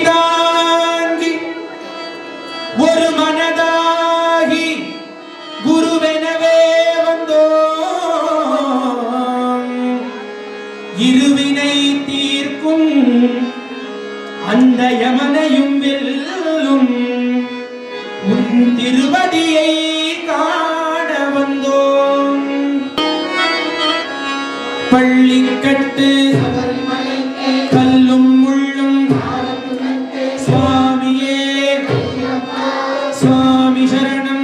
இருமுடிதாங்கி ஒரு மனதாகி குருவெனவே வந்தோம். இருவினை தீர்க்கும் அந்த யமனையும் வெல்லும் உன் திருவடியை காண வந்தோம். பள்ளிக்கட்டு கல்லும் முள்ளும் சுவாமியே சுவாமி சரணம்.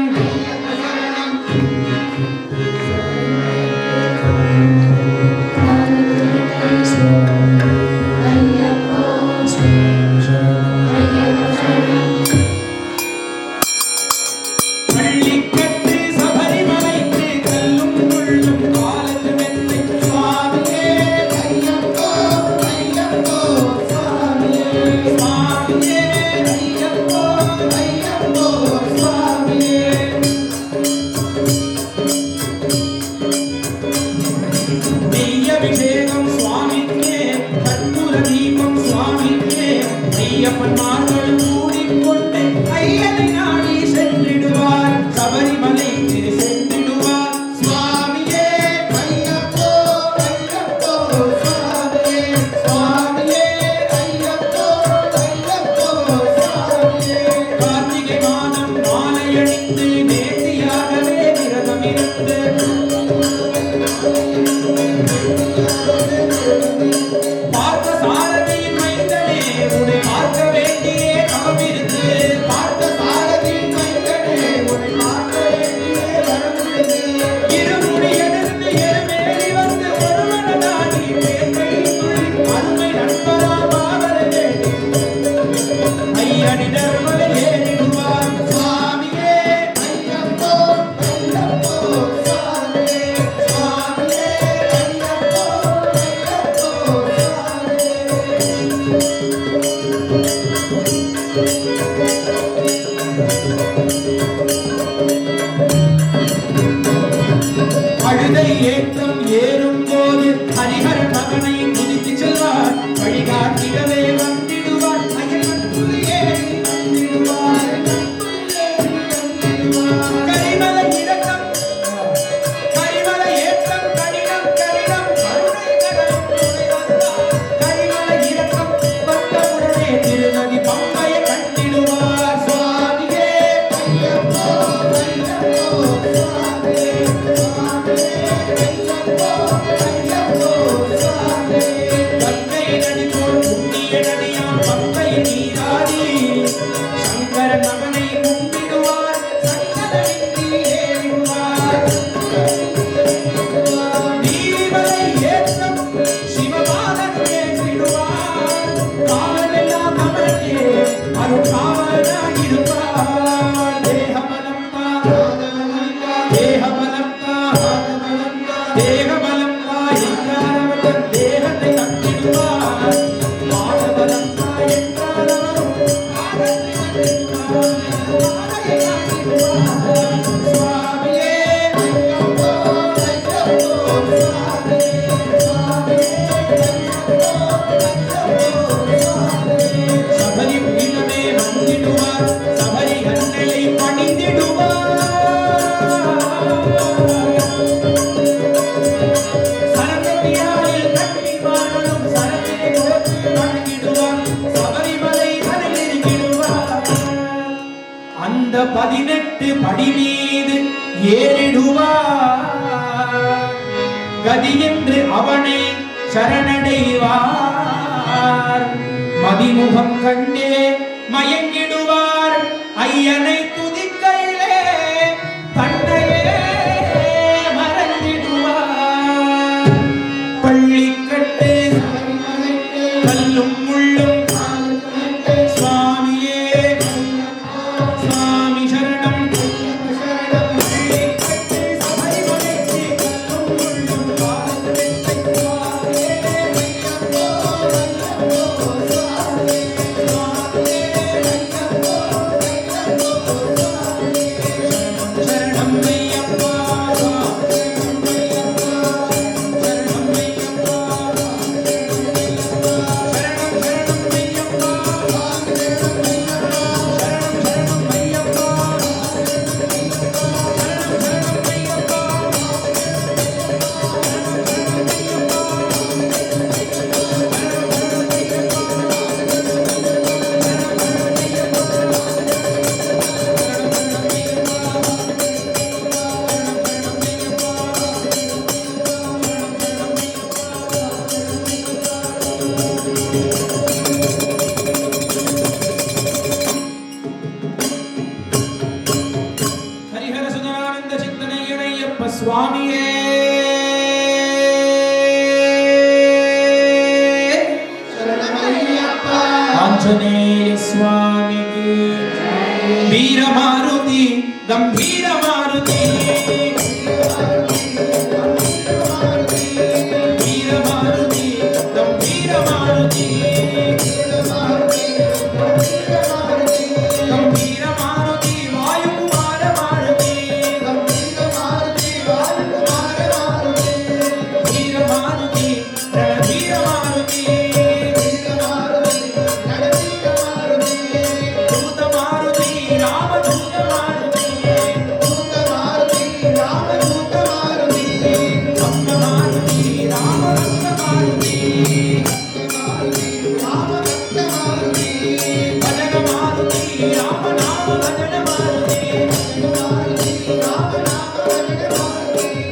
ஏற்றம் ஏறும் போது ஹரிஹர மகனை குதித்து செல்வார். வழிகாட்டிடவே வந்திடுவார். கரிமலை இறக்கம் கரிமலை ஏற்றம் கடினம் கடினம் கரிமலை இறக்கம் வந்தவுடனே திருநதி பம்பையை கண்டிடுவார். சுவாமியே ஐயப்போ ஐயப்போ அந்த 18 படி மீது ஏறிடுவார். கதி என்று அவனை சரணடைவார். மதிமுகம் கண்டே மயங்கிடுவார் ஐயனை துதிக்கையிலே தன்னையே மறந்திடுவார். பள்ளிக்கட்டு கல்லும் முள்ளும் சுவாமியே சுவாமி சரணம். பள்ளிக்கட்டு சபரிமலைக்கு கல்லும் முள்ளும் பாதத்தை சுவாமியே சரணம் ஐயப்பா சுவாமியே சரணமையப்பா. ஆஞ்சநேய சுவாமிக்கு வீரமாருதி கம்பீர மாருதி வீரமாருதி கம்பீர மாருதி கம்பீர மாருதி வாயுகுமார மாருதி வீர மாருதி ரணவீர மாருதி தூத மாருதி ராமதூத மாருதி பக்த மாருதி ராமரத்ன மாருதி భజన మారుతి రామనామ భజన మారుతి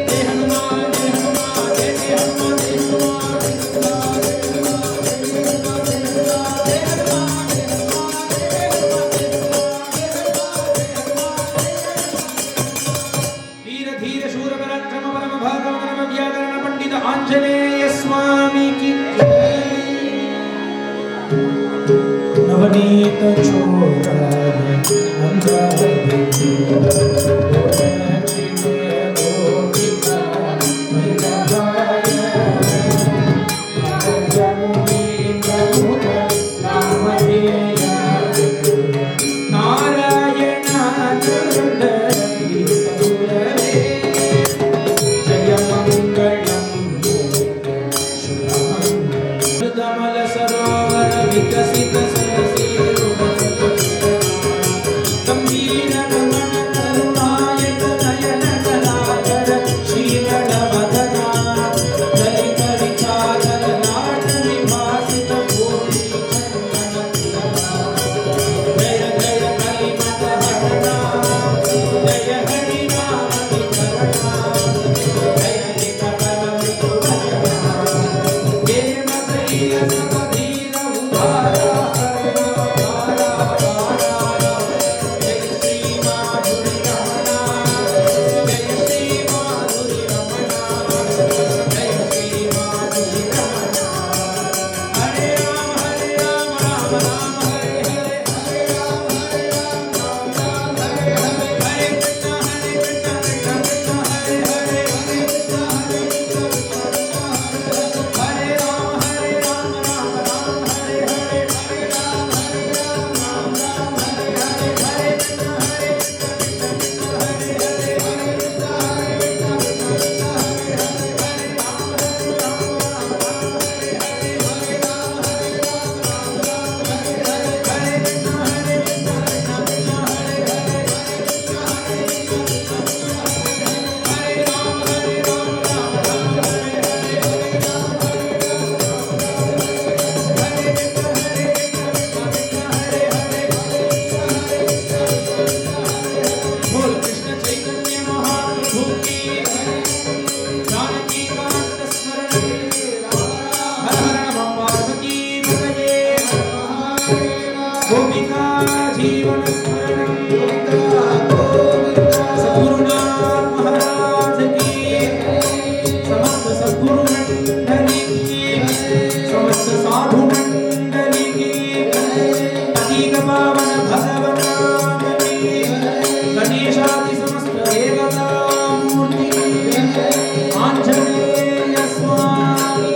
జయ హనుమాన్ జయ హనుమాన్ జయ జయ హనుమాన్ జయ వీర ధీర శూర పరాక్రమ పరమ భాగవ పరమ వ్యాకరణ పండిత ఆంజనేయ స్వామికి नवनीत छोरान नंदादेवी गोरचिने गोपिका मंगलाय जमुनी प्रभुत नामधेय नारायण नंदरी सौरवे जय मंगलम शुभमंगल सरोवर विकसित गंभीर गमन करुणा गोपिका जीवन स्मरणं गोविंदा सद्गुरुनाथ महाराज की समस्त सद्गुरु मंडली की समस्त साधु मंडली की अतीक पावन भगवान नाम की गणेशादि समस्त देवता मूर्ति आंजनेय स्वामी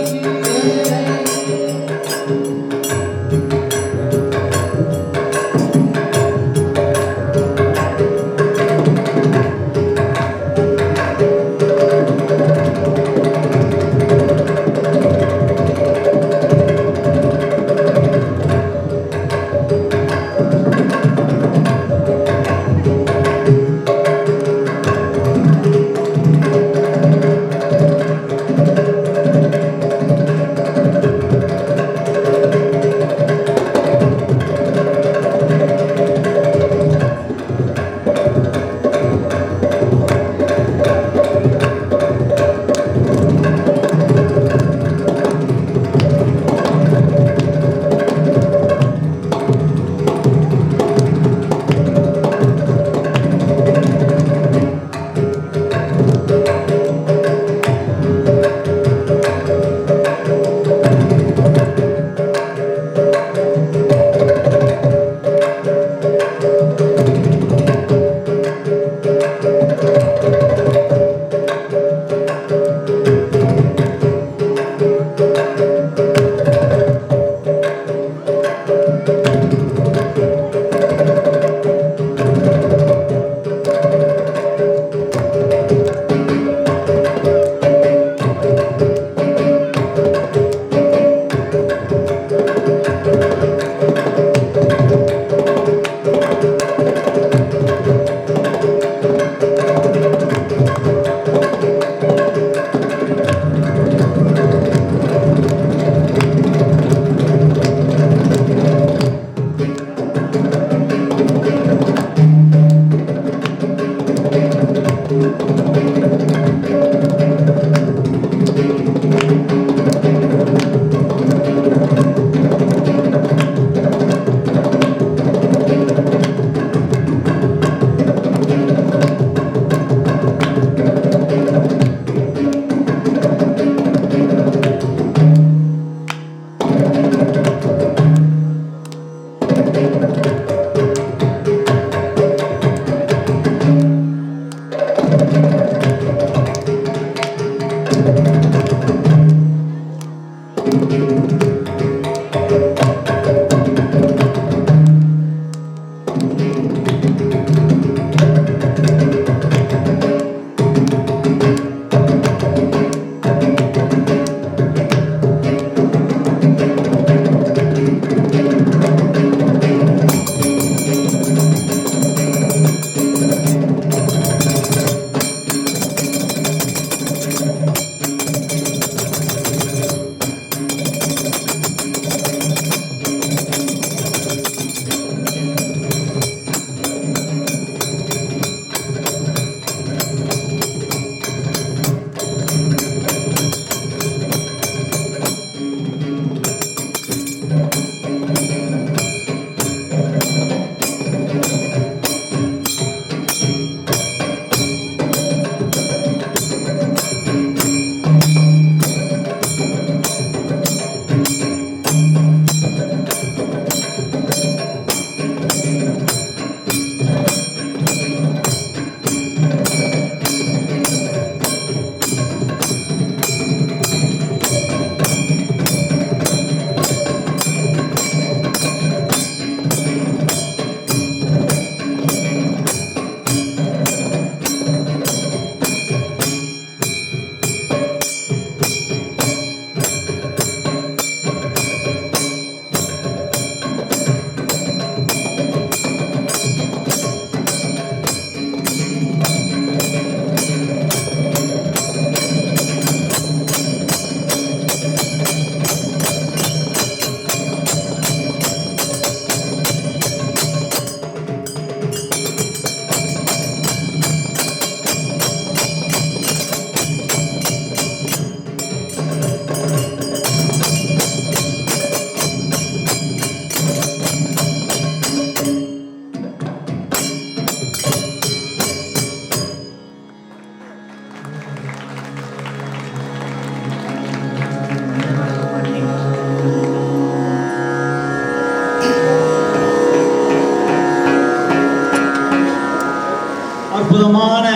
அற்புதமான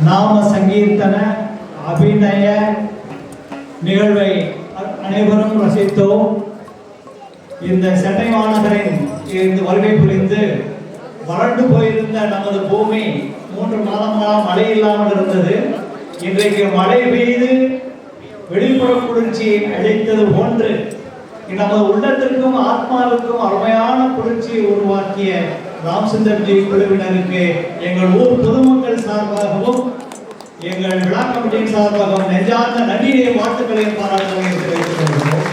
நாம சங்கீர்த்தன அபிநய நிகழ்வை அனைவரும் ரசித்தோம். இந்த சென்னை மாநகரின் இருந்து வருகை புரிந்து வறண்டு போயிருந்த நமது பூமி 3 மாதங்களாக மழை இல்லாமல் இருந்தது. இன்றைக்கு மழை பெய்து வெளிப்புற குளிர்ச்சி அளித்தது போன்று நமது உள்ளத்திற்கும் ஆத்மாவுக்கும் அருமையான குளிர்ச்சியை உருவாக்கிய ராம்சுந்தர்ஜி குழுவினருக்கு எங்கள் ஊர் பொதுமக்கள் சார்பாகவும் எங்கள் விழா கமிட்டியின் சார்பாகவும் நெஞ்சார்ந்த நன்றியை வாழ்த்துக்களையும் பாராட்டுகளையும் தெரிவித்துக் கொள்கிறோம்.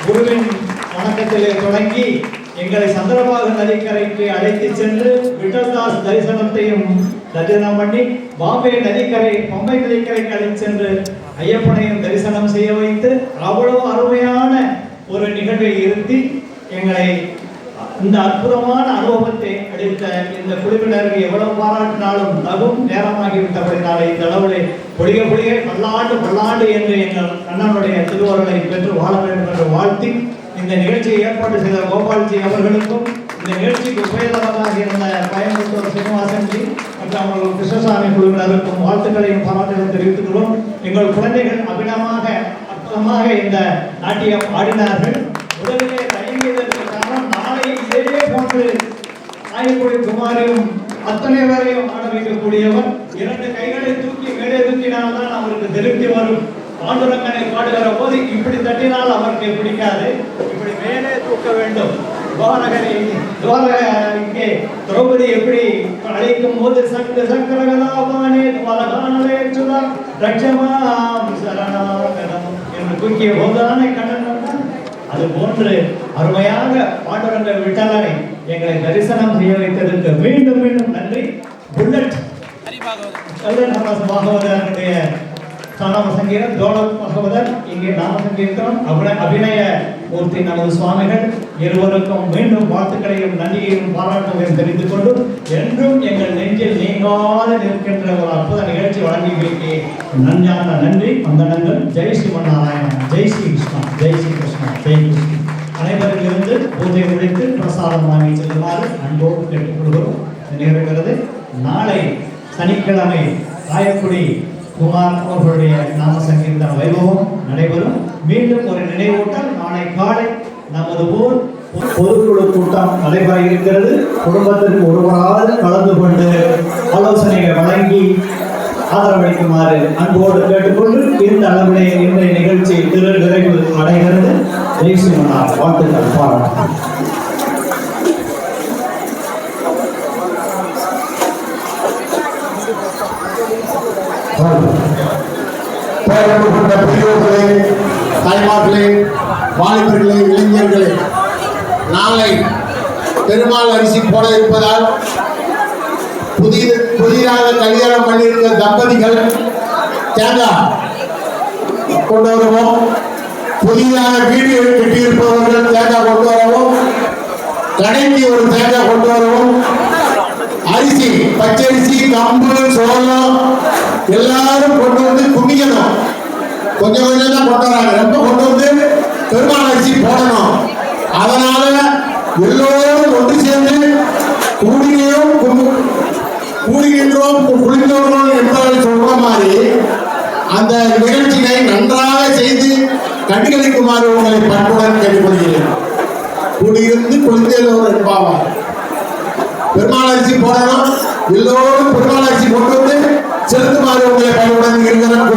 குருவின் வணக்கத்திலே தொடங்கி எங்களை சந்திரபாகு நதிக்கரைக்கு அழைத்து சென்று விட்டல்தாஸ் தரிசனத்தையும் தரிசனம் பண்ணி பாம்பே நதிக்கரை பம்பை நதிக்கரைக்கு அழைத்து சென்று ஐயப்பனையும் தரிசனம் செய்ய வைத்து அவ்வளவு அருமையான ஒரு நிகழ்வை இருத்தி எங்களை இந்த அற்புதமான அனுபவத்தை அளித்த இந்த குழுவினருக்கு எவ்வளவு பாராட்டினாலும் தகும் நேரமாகிவிட்டபடினாலே இந்த அளவிலே பொடிய பொடிய பல்லாண்டு என்று எங்கள் அண்ணனுடைய திருவருளை பெற்று வாழ வேண்டும் என்று வாழ்த்தி இந்த நிகழ்ச்சியை ஏற்பாடு செய்த கோபால்ஜி அவர்களுக்கும் இந்த நிகழ்ச்சிக்கு உபயோகமாக இருந்த பயன்படுத்துவர் சீனிவாசன்ஜி மற்றும் அவர்கள் கிருஷ்ணசாமி குழுவினருக்கும் வாழ்த்துக்களையும் பாராட்டுகளையும் தெரிவித்துக்கிறோம். எங்கள் குழந்தைகள் அற்புதமாக இந்த நாட்டியம் ஆடினார்கள். முதலிலே தயங்கியதற்கு காரணம் நாளை இதே போன்று ஆயக்குடி குமாரியும் அத்தனை பேரையும் ஆட வைக்கக்கூடியவர். 2 கைகளை தூக்கி மேலே தூக்கினால்தான் அவருக்கு திருப்தி வரும். பாண்டுரங்கனை பாடுகிற போது இப்படி தட்டினால் அவருக்கு பிடிக்காது, இப்படி மேலே தூக்க வேண்டும். இங்கே திரௌபதி எப்படி அழைக்கும் போது சக்கரகதாபானே துவலகானலே சுதா ரட்சமாம் சரணாகதம் என்று தூக்கிய போதுதானே கண்ணன் வந்தான். அது போன்று அருமையாக பாண்டுரங்க விட்டலனை எங்களை தரிசனம் செய்ய வைத்ததற்கு மீண்டும் மீண்டும் நன்றி. புல்லட் பாகவதனுடைய நாம சங்கீதம் தோலக் பகவதர், இங்கே நாம சங்கீர்த்தனம் அபிநய மூர்த்தி நமது சுவாமிகள் இருவருக்கும் மீண்டும் வாழ்த்துக்களையும் நன்றியையும் பாராட்டுகளையும் தெரிவித்துக் கொண்டு என்றும் எங்கள் நெஞ்சில் நீங்காத நிற்கின்ற ஒரு அற்புத நிகழ்ச்சி வழங்கி வைக்க நன்றான நன்றி வந்தனங்கள். ஜெய் ஸ்ரீமன்னாராயணன், ஜெய் ஸ்ரீ கிருஷ்ணா, ஜெய் ஸ்ரீ கிருஷ்ணா, ஜெய் கிருஷ்ணா. அனைவரும் இருந்து பூஜை முடித்து பிரசாதம் வாங்கி செல்லுமாறு அன்போடு கேட்டுக்கொள்கிறோம். நிறைவேறுகிறது. நாளை சனிக்கிழமை காயக்குடி குமார் அவர்களுடைய நாம சங்கீர்த்தன வைபவம் நடைபெறும். மீண்டும் ஒரு நினைவூட்டல், நாளை காலை நமது ஊர் பொதுக்குழு கூட்டம் நடைபெற இருக்கிறது. குடும்பத்திற்கு ஒருவராக கலந்து கொண்டு ஆலோசனைகள் வழங்கி ஆதரவளிக்குமாறு அன்போடு கேட்டுக்கொண்டு இந்த அளவிலே இன்றைய நிகழ்ச்சி நிறைவு அடைகிறது. ஜெய் ஸ்ரீமன்னார். வாழ்த்துக்கள், பாராட்டு. பெரியோர்களே, தாய்மார்களே, வாலிபர்களே, இளைஞர்களே, நாளை பெருமாள் அரிசி போட இருப்பதால் புதிதாக கல்யாணம் பண்ணியிருக்க தம்பதிகள் தேங்காய் கொண்டு வருவோம். புதிதாக வீடு கட்டியிருப்பவர்கள் தேங்காய் கொண்டு வரவும், கடைக்கு ஒரு தேங்காய் கொண்டு வரவும். அரிசி, பச்சரிசி, கம்பு, சோளம் எல்லாரும் கொண்டு வந்து குமிக்கணும். கொஞ்சம் கொஞ்சம் தான் கொண்டு வராங்க, ரொம்ப கொண்டு வந்து பெருமாள் அரிசி போடணும். அதனால எல்லோரும் ஒன்று சேர்ந்து கூடுகின்றோம் குளிர்ந்தோம் என்பவர்கள் சொல்ற மாதிரி அந்த நிகழ்ச்சியை நன்றாக செய்து கண்டுகளிக்குமாறு உங்களை பண்புடன் கேட்டுக்கொள்கிறேன். கூடியிருந்து குளிர்ந்தோர் என்பாவார். பெருமாள் அரிசி போடணும், எல்லோரும் பெருமாள் அரிசி கொண்டு வந்து செலுத்துமாறு உங்களை பணிவுடன் இருக்கிறேன்.